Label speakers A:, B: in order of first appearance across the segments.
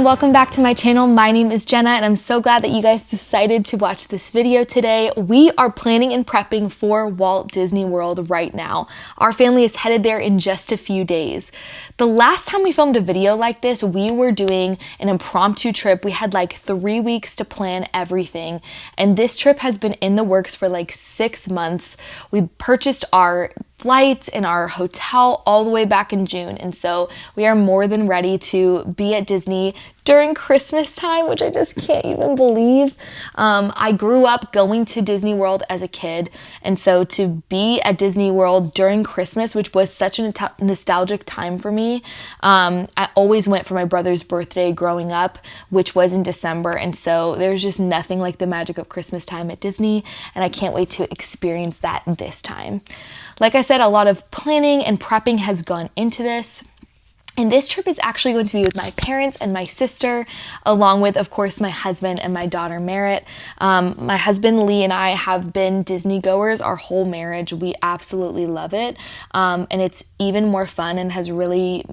A: everyone, welcome back to my channel. My name is Jenna and I'm so glad that you guys decided to watch this video today. We are planning and prepping for Walt Disney World right now. Our family is headed there in just a few days. The last time we filmed a video like this, we were doing an impromptu trip. We had like 3 weeks to plan everything, and this trip has been in the works for like 6 months. We purchased our flights and our hotel all the way back in June, and so we are more than ready to be at Disney during Christmas time, which I just can't even believe. I grew up going to Disney World as a kid, and so to be at Disney World during Christmas, which was such a nostalgic time for me, I always went for my brother's birthday growing up, which was in December, and so there's just nothing like the magic of Christmas time at Disney, and I can't wait to experience that this time. Like I said, a lot of planning and prepping has gone into this. And this trip is actually going to be with my parents and my sister, along with, of course, my husband and my daughter, Merritt. My husband, Lee, and I have been Disney goers our whole marriage. We absolutely love it. And it's even more fun and has really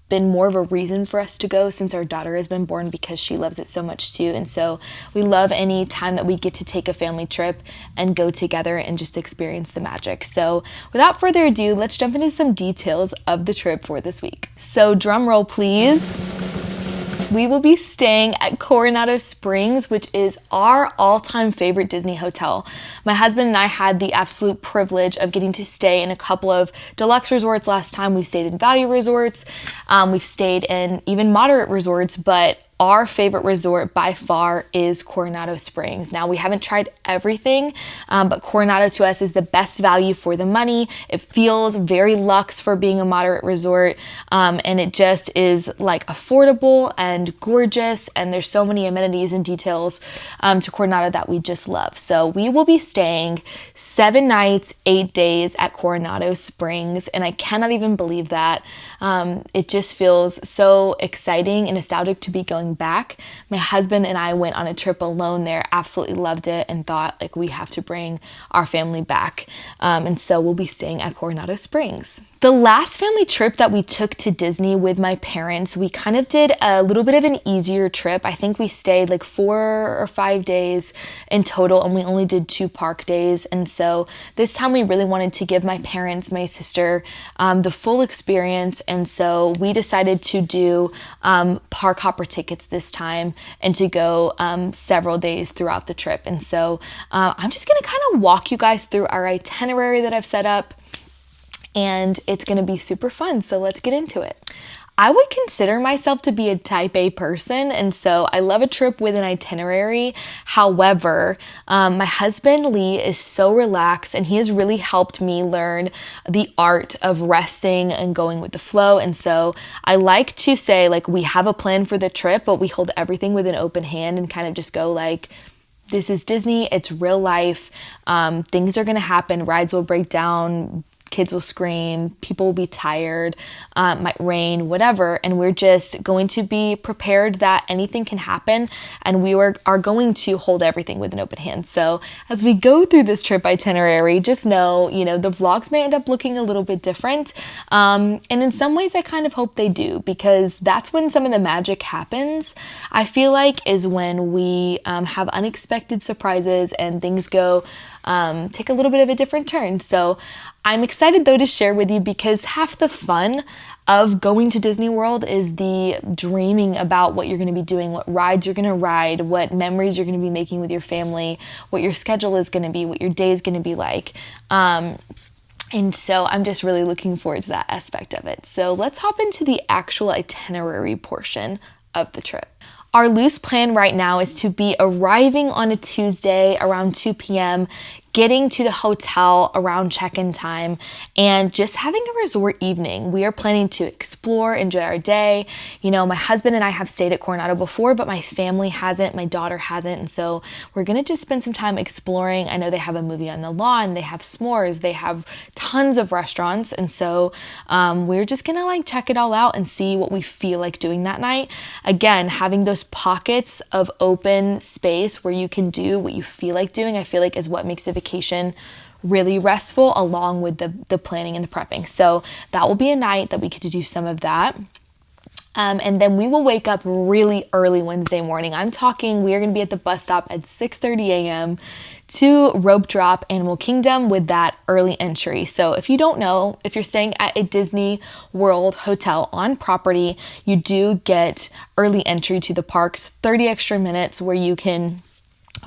A: been more of a reason for us to go since our daughter has been born, because she loves it so much too. And so we love any time that we get to take a family trip and go together and just experience the magic. So without further ado, let's jump into some details of the trip for this week. So drum roll, please. We will be staying at Coronado Springs, which is our all-time favorite Disney hotel. My husband and I had the absolute privilege of getting to stay in a couple of deluxe resorts last time. We've stayed in value resorts, we've stayed in even moderate resorts, but our favorite resort by far is Coronado Springs. Now, we haven't tried everything, but Coronado to us is the best value for the money. It feels very luxe for being a moderate resort, and it just is like affordable and gorgeous, and there's so many amenities and details to Coronado that we just love. So we will be staying 7 nights, 8 days at Coronado Springs, and I cannot even believe that. It just feels so exciting and nostalgic to be going back. My husband and I went on a trip alone there, absolutely loved it, and thought like we have to bring our family back. And so we'll be staying at Coronado Springs. The last family trip that we took to Disney with my parents, we kind of did a little bit of an easier trip. I think we stayed like 4 or 5 days in total, and we only did 2 park days. And so this time we really wanted to give my parents, my sister, the full experience. And so we decided to do park hopper tickets this time and to go several days throughout the trip. And so I'm just gonna kind of walk you guys through our itinerary that I've set up, and it's gonna be super fun. So let's get into it. I would consider myself to be a type A person, and so I love a trip with an itinerary. However, my husband Lee is so relaxed, and he has really helped me learn the art of resting and going with the flow. And so I like to say, like, we have a plan for the trip, but we hold everything with an open hand and kind of just go like, this is Disney, it's real life, things are gonna happen, rides will break down, kids will scream, people will be tired, might rain, whatever, and we're just going to be prepared that anything can happen, and we are going to hold everything with an open hand. So as we go through this trip itinerary, just know, the vlogs may end up looking a little bit different, and in some ways I kind of hope they do, because that's when some of the magic happens, I feel like, is when we have unexpected surprises and things go take a little bit of a different turn. So I'm excited though to share with you, because half the fun of going to Disney World is the dreaming about what you're going to be doing, what rides you're going to ride, what memories you're going to be making with your family, what your schedule is going to be, what your day is going to be like. And so I'm just really looking forward to that aspect of it. So let's hop into the actual itinerary portion of the trip. Our loose plan right now is to be arriving on a Tuesday around 2 p.m., getting to the hotel around check-in time, and just having a resort evening. We are planning to explore, enjoy our day. My husband and I have stayed at Coronado before, but my family hasn't, my daughter hasn't, and so we're gonna just spend some time exploring. I know they have a movie on the lawn, they have s'mores, they have tons of restaurants, and so we're just gonna like check it all out and see what we feel like doing that night. Again, having those pockets of open space where you can do what you feel like doing, I feel like is what makes a vacation really restful, along with the planning and the prepping. So that will be a night that we get to do some of that. And then we will wake up really early Wednesday morning. I'm talking we are going to be at the bus stop at 6:30 a.m. to rope drop Animal Kingdom with that early entry. So if you don't know, if you're staying at a Disney World hotel on property, you do get early entry to the parks, 30 extra minutes where you can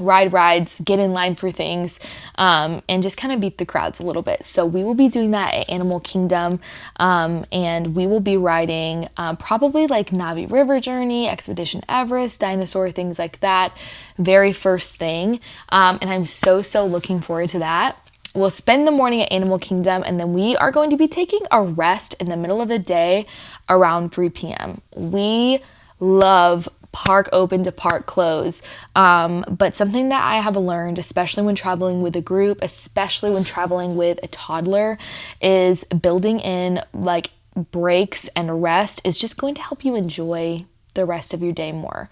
A: ride rides, get in line for things, and just kind of beat the crowds a little bit. So we will be doing that at Animal Kingdom, and we will be riding probably like Navi River Journey, Expedition Everest, Dinosaur, things like that, very first thing, and I'm so looking forward to that. We'll spend the morning at Animal Kingdom, and then we are going to be taking a rest in the middle of the day around 3 p.m. We love park open to park close. But something that I have learned, especially when traveling with a group, especially when traveling with a toddler, is building in like breaks and rest is just going to help you enjoy the rest of your day more.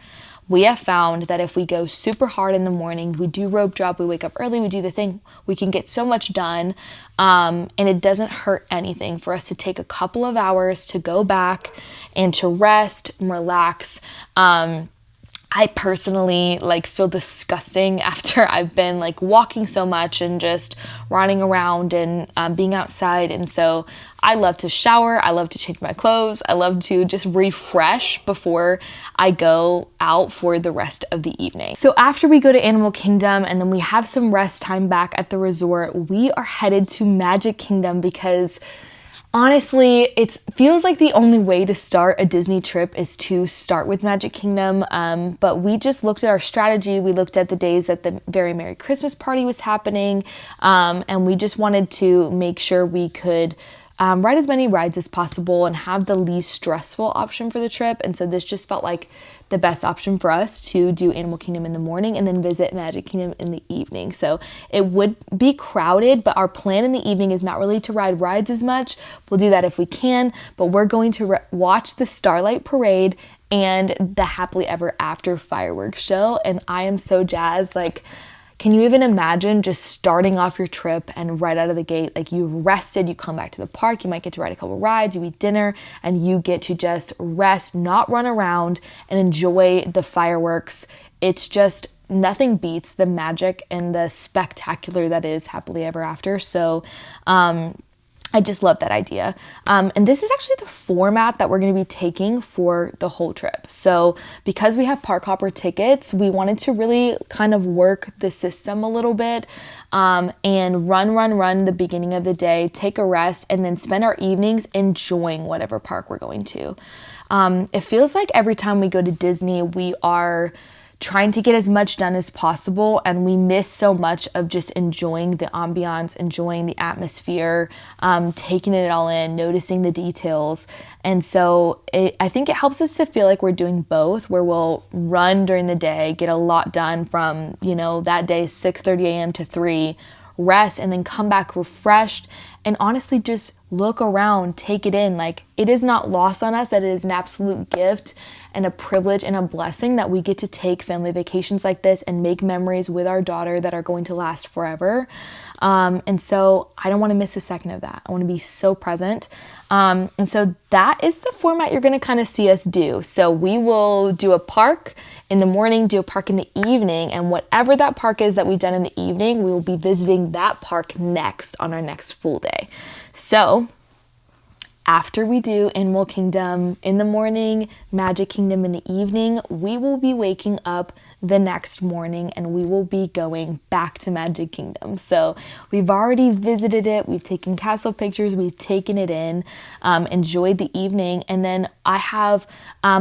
A: We have found that if we go super hard in the morning, we do rope drop, we wake up early, we do the thing, we can get so much done, and it doesn't hurt anything for us to take a couple of hours to go back and to rest and relax. I personally like feel disgusting after I've been like walking so much and just running around and being outside. And so I love to shower. I love to change my clothes. I love to just refresh before I go out for the rest of the evening. So after we go to Animal Kingdom and then we have some rest time back at the resort, we are headed to Magic Kingdom because honestly, it feels like the only way to start a Disney trip is to start with Magic Kingdom, but we just looked at our strategy. We looked at the days that the Very Merry Christmas party was happening, and we just wanted to make sure we could ride as many rides as possible and have the least stressful option for the trip. And so this just felt like the best option for us to do Animal Kingdom in the morning and then visit Magic Kingdom in the evening. So it would be crowded, but our plan in the evening is not really to ride rides as much. We'll do that if we can, but we're going to watch the Starlight Parade and the Happily Ever After fireworks show. And I am so jazzed. Like, can you even imagine just starting off your trip and right out of the gate, like you've rested, you come back to the park, you might get to ride a couple rides, you eat dinner, and you get to just rest, not run around, and enjoy the fireworks. It's just nothing beats the magic and the spectacular that is Happily Ever After. So, I just love that idea. And this is actually the format that we're going to be taking for the whole trip. So because we have park hopper tickets, we wanted to really kind of work the system a little bit, and run the beginning of the day, take a rest, and then spend our evenings enjoying whatever park we're going to. It feels like every time we go to Disney, we are trying to get as much done as possible, and we miss so much of just enjoying the ambiance, enjoying the atmosphere, taking it all in, noticing the details. And so I think it helps us to feel like we're doing both, where we'll run during the day, get a lot done from, that day 6:30 a.m. to 3, rest, and then come back refreshed and honestly just look around, take it in. Like, it is not lost on us that it is an absolute gift and a privilege and a blessing that we get to take family vacations like this and make memories with our daughter that are going to last forever. And so I don't want to miss a second of that. I want to be so present. And so that is the format you're going to kind of see us do. So we will do a park in the morning, do a park in the evening, and whatever that park is that we've done in the evening, we will be visiting that park next on our next full day. So after we do Animal Kingdom in the morning, Magic Kingdom in the evening, we will be waking up the next morning and we will be going back to Magic Kingdom. So we've already visited it, we've taken castle pictures, we've taken it in, enjoyed the evening, and then I have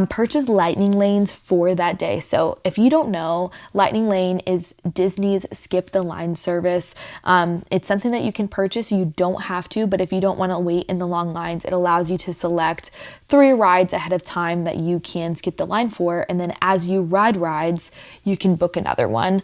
A: purchased lightning lanes for that day. So if you don't know, Lightning Lane is Disney's skip the line service. It's something that you can purchase, you don't have to, but if you don't want to wait in the long lines, it allows you to select 3 rides ahead of time that you can skip the line for, and then as you ride rides, you can book another one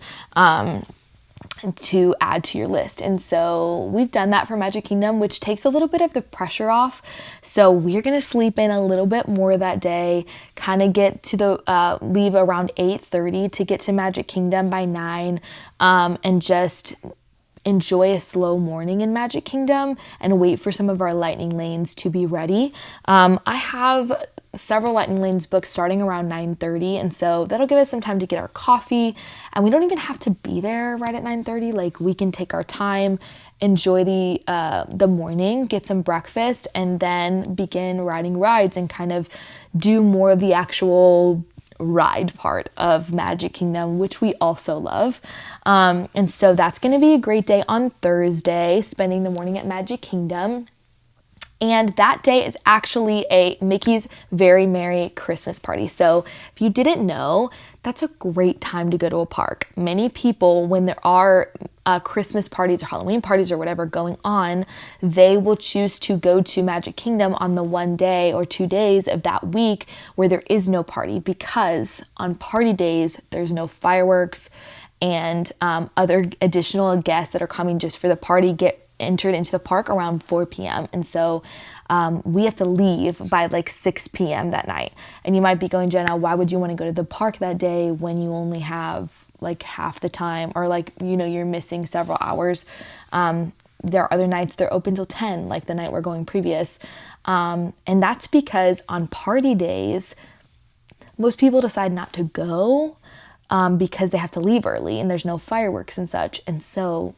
A: to add to your list. And so we've done that for Magic Kingdom, which takes a little bit of the pressure off. So we're going to sleep in a little bit more that day, kind of get to the leave around 8:30 to get to Magic Kingdom by 9, and just enjoy a slow morning in Magic Kingdom and wait for some of our lightning lanes to be ready. I have several lightning lanes booked starting around 9:30, and so that'll give us some time to get our coffee, and we don't even have to be there right at 9:30. Like, we can take our time, enjoy the morning, get some breakfast, and then begin riding rides and kind of do more of the actual ride part of Magic Kingdom, which we also love. And so that's going to be a great day on Thursday, spending the morning at Magic Kingdom. And that day is actually a Mickey's Very Merry Christmas Party. So if you didn't know, that's a great time to go to a park. Many people, when there are Christmas parties or Halloween parties or whatever going on, they will choose to go to Magic Kingdom on the 1 day or 2 days of that week where there is no party, because on party days, there's no fireworks, and other additional guests that are coming just for the party get entered into the park around 4 p.m. And so we have to leave by like 6 p.m. that night. And you might be going, Jenna, why would you want to go to the park that day when you only have like half the time, or like, you know, you're missing several hours? There are other nights they're open till 10, like the night we're going previous. And that's because on party days, most people decide not to go because they have to leave early and there's no fireworks and such. And so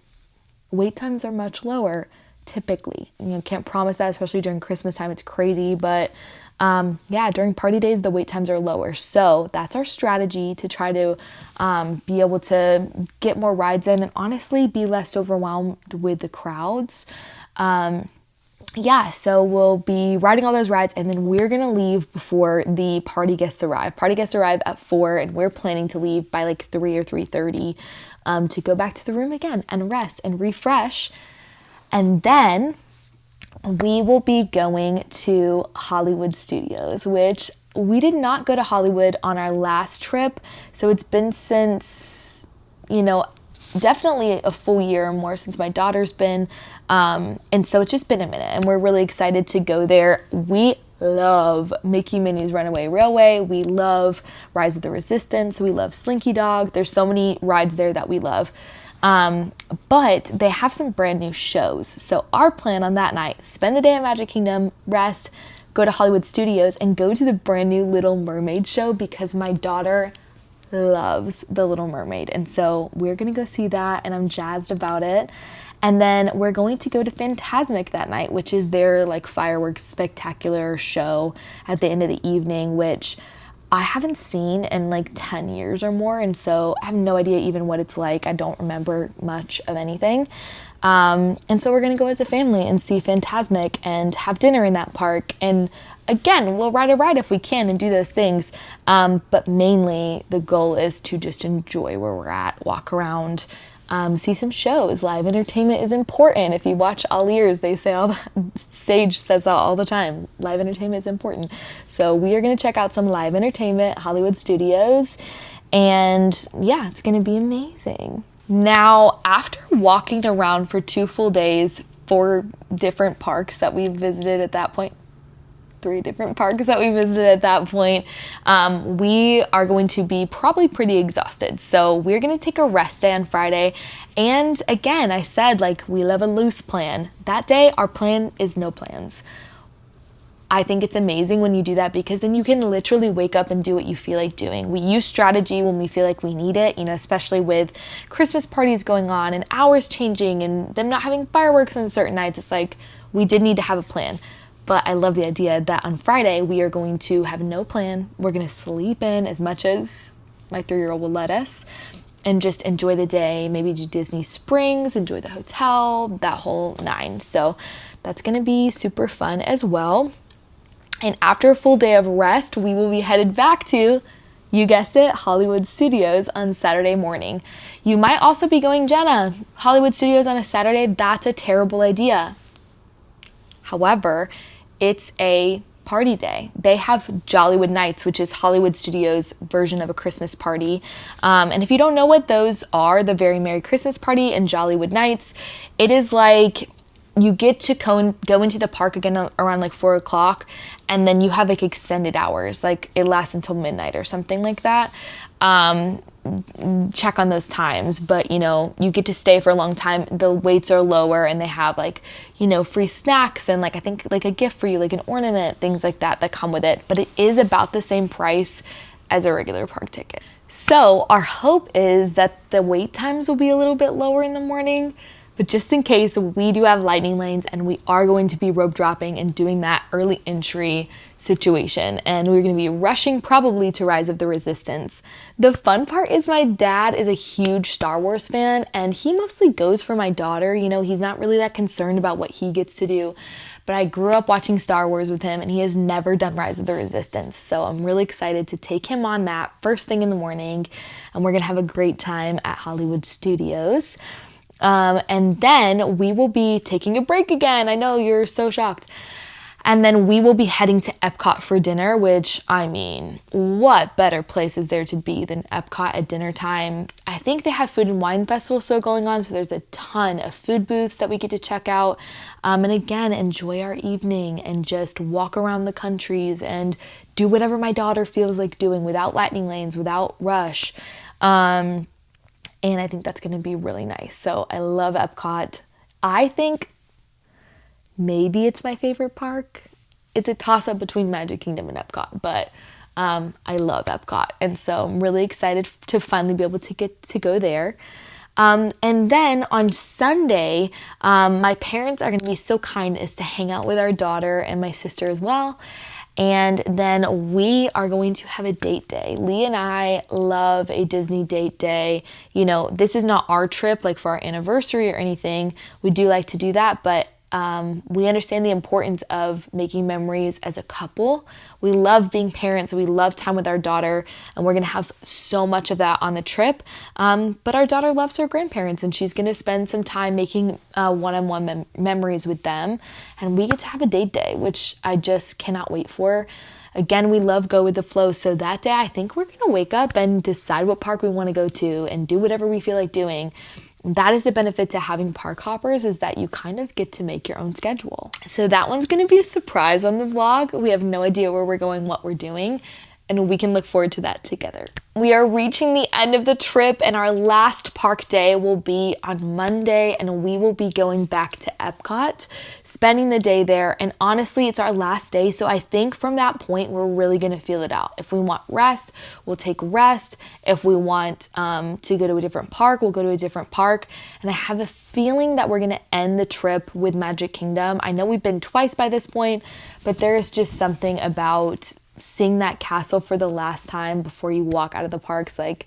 A: wait times are much lower typically. You know, can't promise that, especially during Christmas time. It's crazy, but yeah, during party days, the wait times are lower. So that's our strategy to try to be able to get more rides in and honestly be less overwhelmed with the crowds. Yeah, so we'll be riding all those rides, and then we're going to leave before the party guests arrive. Party guests arrive at 4, and we're planning to leave by like 3 or 3:30 to go back to the room again and rest and refresh. And then we will be going to Hollywood Studios, which we did not go to Hollywood on our last trip. So it's been since, you know, definitely a full year or more since my daughter's been. And so it's just been a minute, and we're really excited to go there. We love Mickey Minnie's Runaway Railway. We love Rise of the Resistance. We love Slinky Dog. There's so many rides there that we love. But they have some brand new shows. So our plan on that night, spend the day at Magic Kingdom, rest, go to Hollywood Studios, and go to the brand new Little Mermaid show, because my daughter loves The Little Mermaid. And so we're going to go see that, and I'm jazzed about it. And then we're going to go to Fantasmic that night, which is their like fireworks spectacular show at the end of the evening, which I haven't seen in like 10 years or more. And so I have no idea even what it's like. I don't remember much of anything. And so we're going to go as a family and see Fantasmic and have dinner in that park. And again, we'll ride a ride if we can and do those things. But mainly the goal is to just enjoy where we're at, walk around, see some shows. Live entertainment is important. If you watch All Ears, they say Sage says that all the time. Live entertainment is important. So we are going to check out some live entertainment, Hollywood Studios, and yeah, it's going to be amazing. Now, after walking around for 2 full days, 4 different parks that we visited at that point, 3 different parks that we visited at that point, we are going to be probably pretty exhausted. So we're going to take a rest day on Friday. And again, I said, like, we love a loose plan. That day, our plan is no plans. I think it's amazing when you do that, because then you can literally wake up and do what you feel like doing. We use strategy when we feel like we need it, you know, especially with Christmas parties going on and hours changing and them not having fireworks on certain nights. It's like we did need to have a plan. But I love the idea that on Friday, we are going to have no plan. We're going to sleep in as much as my 3-year-old will let us and just enjoy the day, maybe do Disney Springs, enjoy the hotel, that whole 9. So that's going to be super fun as well. And after a full day of rest, we will be headed back to, you guessed it, Hollywood Studios on Saturday morning. You might also be going, Jenna, Hollywood Studios on a Saturday, that's a terrible idea. However, it's a party day. They have Jollywood Nights, which is Hollywood Studios' version of a Christmas party. And if you don't know what those are, the Very Merry Christmas Party and Jollywood Nights, it is like you get to go into the park again around like 4 o'clock, and then you have like extended hours, like it lasts until midnight or something like that. check on those times, but you know, you get to stay for a long time. The waits are lower, and they have like, you know, free snacks and like I think like a gift for you, like an ornament, things like that come with it. But it is about the same price as a regular park ticket. So our hope is that the wait times will be a little bit lower in the morning. But just in case, we do have lightning lanes, and we are going to be rope dropping and doing that early entry situation. And we're going to be rushing probably to Rise of the Resistance. The fun part is my dad is a huge Star Wars fan, and he mostly goes for my daughter. You know, he's not really that concerned about what he gets to do. But I grew up watching Star Wars with him, and he has never done Rise of the Resistance. So I'm really excited to take him on that first thing in the morning. And we're going to have a great time at Hollywood Studios. And then we will be taking a break again. I know you're so shocked. And then we will be heading to Epcot for dinner, which, I mean, what better place is there to be than Epcot at dinner time? I think they have Food and Wine Festival still going on, so there's a ton of food booths that we get to check out. And again, enjoy our evening and just walk around the countries and do whatever my daughter feels like doing without lightning lanes, without rush. And I think that's going to be really nice. So I love Epcot. I think maybe it's my favorite park. It's a toss-up between Magic Kingdom and Epcot, but I love Epcot. And so I'm really excited to finally be able to get to go there. And then on Sunday, my parents are going to be so kind as to hang out with our daughter and my sister as well. And then we are going to have a date day. Lee and I love a Disney date day. You know, this is not our trip, like for our anniversary or anything. We do like to do that, but we understand the importance of making memories as a couple. We love being parents. We love time with our daughter, and we're going to have so much of that on the trip. But our daughter loves her grandparents, and she's going to spend some time making one-on-one memories with them. And we get to have a date day, which I just cannot wait for. Again, we love go with the flow. So that day, I think we're going to wake up and decide what park we want to go to and do whatever we feel like doing. That is the benefit to having park hoppers, is that you kind of get to make your own schedule. So that one's going to be a surprise on the vlog. We have no idea where we're going, what we're doing, and we can look forward to that together. We are reaching the end of the trip, and our last park day will be on Monday, and we will be going back to Epcot, spending the day there. And honestly, it's our last day, so I think from that point, we're really gonna feel it out. If we want rest, we'll take rest. If we want to go to a different park, we'll go to a different park. And I have a feeling that we're gonna end the trip with Magic Kingdom. I know we've been twice by this point, but there is just something about seeing that castle for the last time before you walk out of the parks. Like,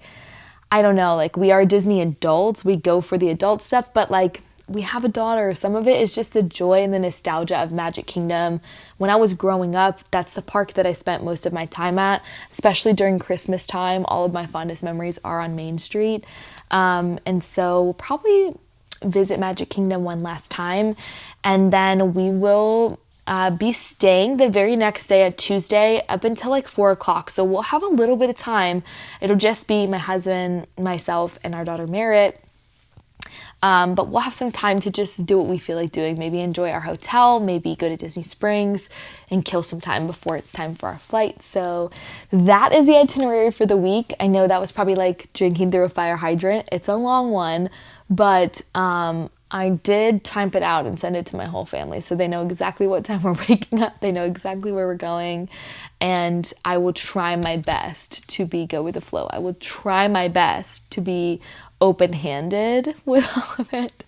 A: I don't know, like, we are Disney adults, we go for the adult stuff, but like, we have a daughter. Some of it is just the joy and the nostalgia of Magic Kingdom. When I was growing up, that's the park that I spent most of my time at, especially during Christmas time. All of my fondest memories are on Main Street. And so we'll probably visit Magic Kingdom one last time, and then we will be staying the very next day at Tuesday up until like 4 o'clock. So we'll have a little bit of time. It'll just be my husband, myself, and our daughter Merritt. But we'll have some time to just do what we feel like doing. Maybe enjoy our hotel, maybe go to Disney Springs and kill some time before it's time for our flight. So that is the itinerary for the week. I know that was probably like drinking through a fire hydrant. It's a long one, but I did type it out and send it to my whole family, so they know exactly what time we're waking up. They know exactly where we're going, and I will try my best to be go with the flow. I will try my best to be open-handed with all of it.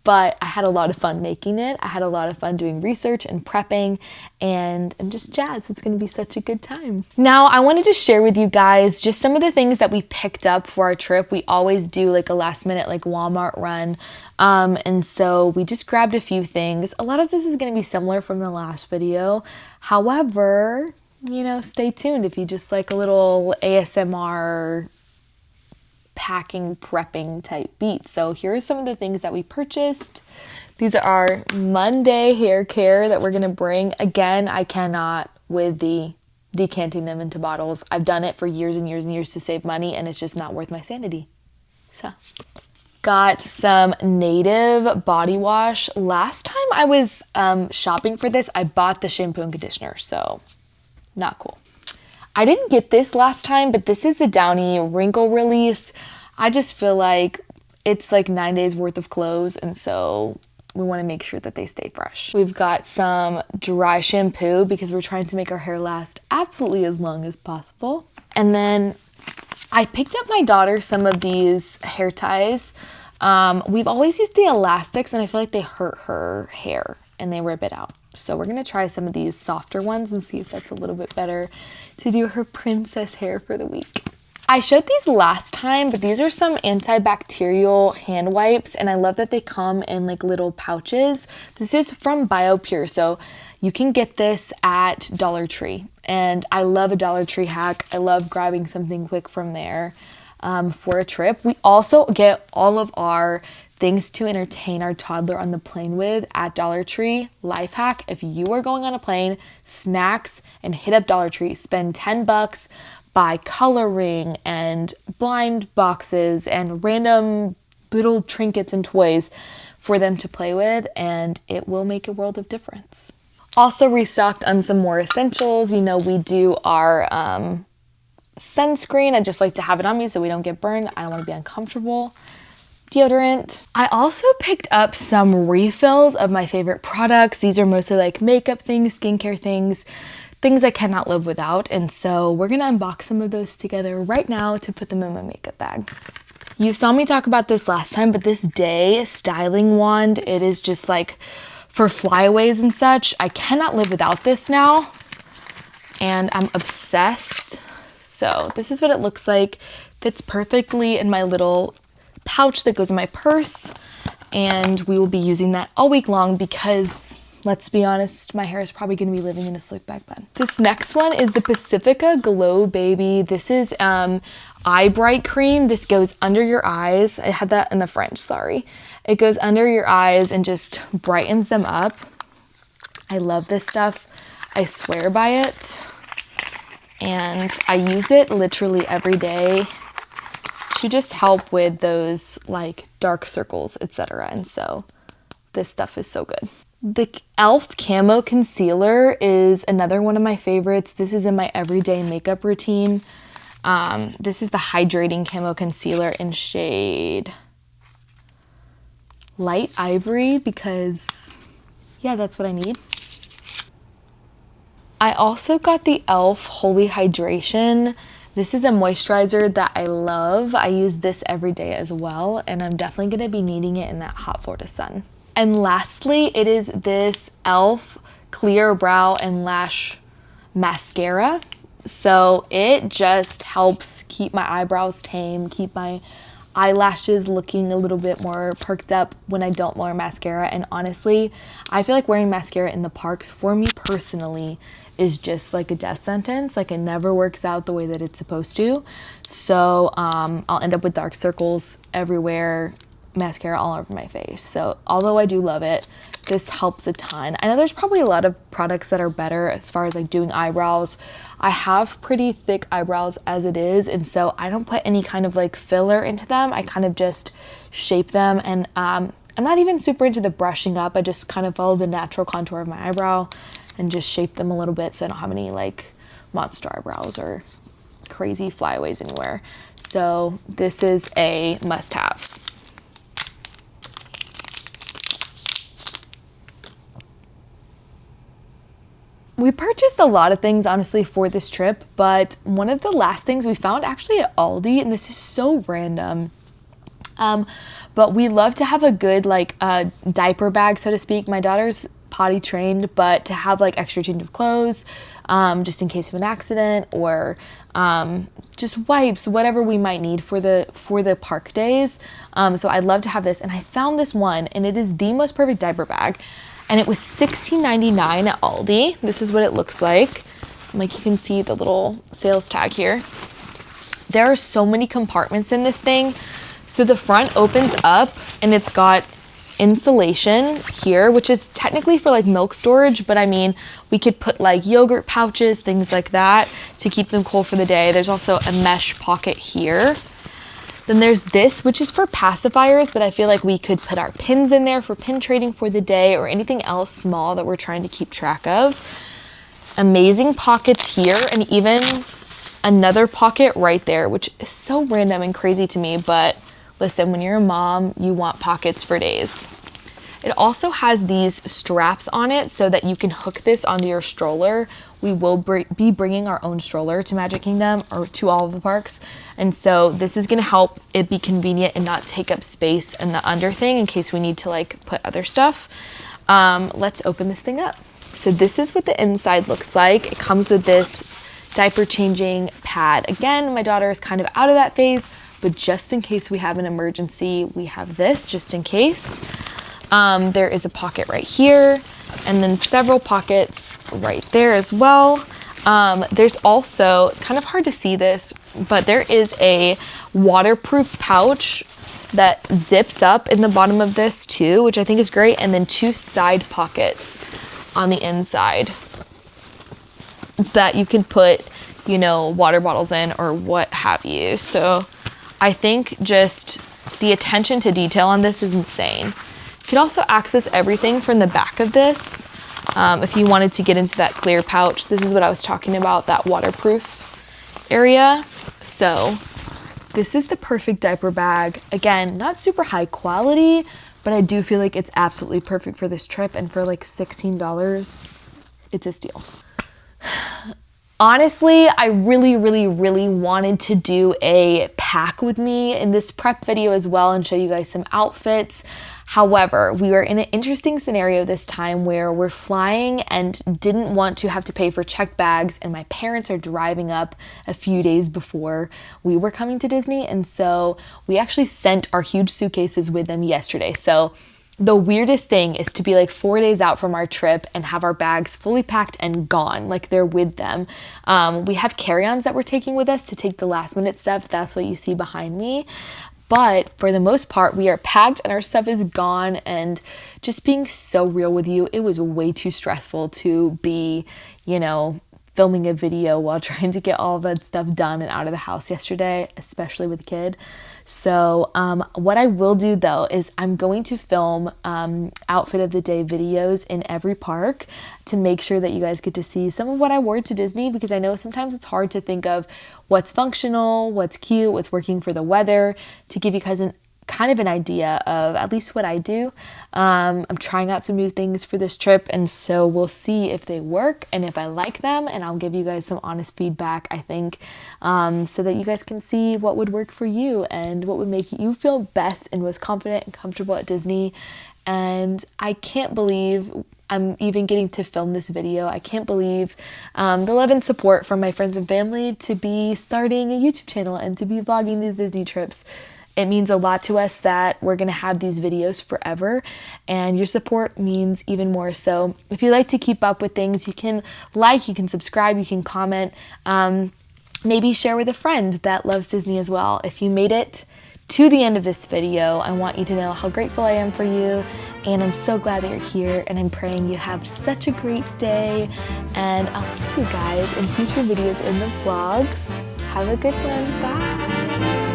A: But I had a lot of fun making it. I had a lot of fun doing research and prepping, and I'm just jazzed. It's going to be such a good time. Now, I wanted to share with you guys just some of the things that we picked up for our trip. We always do like a last minute like Walmart run. And so we just grabbed a few things. A lot of this is going to be similar from the last video. However, you know, stay tuned if you just like a little ASMR packing, prepping type beat. So here are some of the things that we purchased. These are our Monday hair care that we're going to bring. Again, I cannot with the decanting them into bottles. I've done it for years and years and years to save money, and it's just not worth my sanity. So got some Native body wash. Last time I was shopping for this, I bought the shampoo and conditioner, so not cool. I didn't get this last time, but this is the Downy wrinkle release. I just feel like it's like 9 days worth of clothes, and so we want to make sure that they stay fresh. We've got some dry shampoo because we're trying to make our hair last absolutely as long as possible. And then I picked up my daughter some of these hair ties. We've always used the elastics, and I feel like they hurt her hair and they rip it out. So we're gonna try some of these softer ones and see if that's a little bit better to do her princess hair for the week. I showed these last time, but these are some antibacterial hand wipes, and I love that they come in like little pouches. This is from BioPure, so you can get this at Dollar Tree, and I love a Dollar Tree hack. I love grabbing something quick from there for a trip. We also get all of our things to entertain our toddler on the plane with at Dollar Tree. Life hack: if you are going on a plane, snacks, and hit up Dollar Tree, spend $10, buy coloring and blind boxes and random little trinkets and toys for them to play with, and it will make a world of difference. Also restocked on some more essentials. You know, we do our sunscreen. I just like to have it on me so we don't get burned. I don't want to be uncomfortable. Deodorant. I also picked up some refills of my favorite products. These are mostly like makeup things, skincare things, things I cannot live without. And so we're gonna unbox some of those together right now to put them in my makeup bag. You saw me talk about this last time, but this Day styling wand, it is just like for flyaways and such. I cannot live without this now, and I'm obsessed. So this is what it looks like. Fits perfectly in my little pouch that goes in my purse, and we will be using that all week long because, let's be honest, my hair is probably going to be living in a slick back bun. This next one is the Pacifica Glow Baby. This is eye bright cream. This goes under your eyes. I had that in the French, sorry. It goes under your eyes and just brightens them up. I love this stuff. I swear by it. And I use it literally every day to just help with those like dark circles, etc. And so this stuff is so good. The e.l.f. Camo Concealer is another one of my favorites. This is in my everyday makeup routine. This is the Hydrating Camo Concealer in shade Light Ivory because, yeah, that's what I need. I also got the e.l.f. Holy Hydration. This is a moisturizer that I love. I use this every day as well, and I'm definitely gonna be needing it in that hot Florida sun. And lastly, it is this e.l.f. Clear Brow and Lash Mascara. So it just helps keep my eyebrows tame, keep my eyelashes looking a little bit more perked up when I don't wear mascara. And honestly, I feel like wearing mascara in the parks, for me personally, is just like a death sentence. Like, it never works out the way that it's supposed to. So I'll end up with dark circles everywhere, mascara all over my face. So although I do love it, this helps a ton. I know there's probably a lot of products that are better as far as like doing eyebrows. I have pretty thick eyebrows as it is, and so I don't put any kind of like filler into them. I kind of just shape them, and I'm not even super into the brushing up. I just kind of follow the natural contour of my eyebrow and just shape them a little bit so I don't have any like monster eyebrows or crazy flyaways anywhere. So this is a must-have. We purchased a lot of things, honestly, for this trip, but one of the last things we found actually at Aldi, and this is so random, but we love to have a good like diaper bag, so to speak. My daughter's potty trained, but to have like extra change of clothes, just in case of an accident, or just wipes, whatever we might need for the park days. So I'd love to have this, and I found this one, and it is the most perfect diaper bag. And it was $16.99 at Aldi. This is what it looks like. Like, you can see the little sales tag here. There are so many compartments in this thing. So the front opens up and it's got insulation here, which is technically for like milk storage, but I mean, we could put like yogurt pouches, things like that to keep them cool for the day. There's also a mesh pocket here. Then there's this, which is for pacifiers, but I feel like we could put our pins in there for pin trading for the day or anything else small that we're trying to keep track of. Amazing pockets here, and even another pocket right there, which is so random and crazy to me, but listen, when you're a mom, you want pockets for days. It also has these straps on it so that you can hook this onto your stroller. We will be bringing our own stroller to Magic Kingdom, or to all of the parks. And so this is gonna help it be convenient and not take up space in the under thing in case we need to like put other stuff. Let's open this thing up. So this is what the inside looks like. It comes with this diaper changing pad. Again, my daughter is kind of out of that phase, but just in case we have an emergency, we have this just in case. There is a pocket right here, and then several pockets right there as well. There's also, it's kind of hard to see this, but there is a waterproof pouch that zips up in the bottom of this too, which I think is great, and then 2 side pockets on the inside that you can put, you know, water bottles in or what have you. So I think just the attention to detail on this is insane. You could also access everything from the back of this. If you wanted to get into that clear pouch, this is what I was talking about, that waterproof area. So this is the perfect diaper bag. Again, not super high quality, but I do feel like it's absolutely perfect for this trip, and for like $16, it's a steal. Honestly, I really wanted to do a pack with me in this prep video as well and show you guys some outfits. However, we are in an interesting scenario this time where we're flying and didn't want to have to pay for checked bags, and my parents are driving up a few days before we were coming to Disney, and so we actually sent our huge suitcases with them yesterday. So the weirdest thing is to be like 4 days out from our trip and have our bags fully packed and gone, like they're with them. We have carry-ons that we're taking with us to take the last minute stuff. That's what you see behind me. But for the most part, we are packed and our stuff is gone. And just being so real with you, it was way too stressful to be, you know, filming a video while trying to get all that stuff done and out of the house yesterday, especially with a kid. So what I will do though is I'm going to film outfit of the day videos in every park to make sure that you guys get to see some of what I wore to Disney, because I know sometimes it's hard to think of what's functional, what's cute, what's working for the weather, to give you guys kind of an idea of at least what I do. I'm trying out some new things for this trip, and so we'll see if they work and if I like them, and I'll give you guys some honest feedback, I think, so that you guys can see what would work for you and what would make you feel best and most confident and comfortable at Disney. And I can't believe I'm even getting to film this video. I can't believe the love and support from my friends and family to be starting a YouTube channel and to be vlogging these Disney trips. It means a lot to us that we're going to have these videos forever, and your support means even more. So if you like to keep up with things, you can like, you can subscribe, you can comment, maybe share with a friend that loves Disney as well. If you made it to the end of this video, I want you to know how grateful I am for you, and I'm so glad that you're here, and I'm praying you have such a great day, and I'll see you guys in future videos in the vlogs. Have a good one. Bye.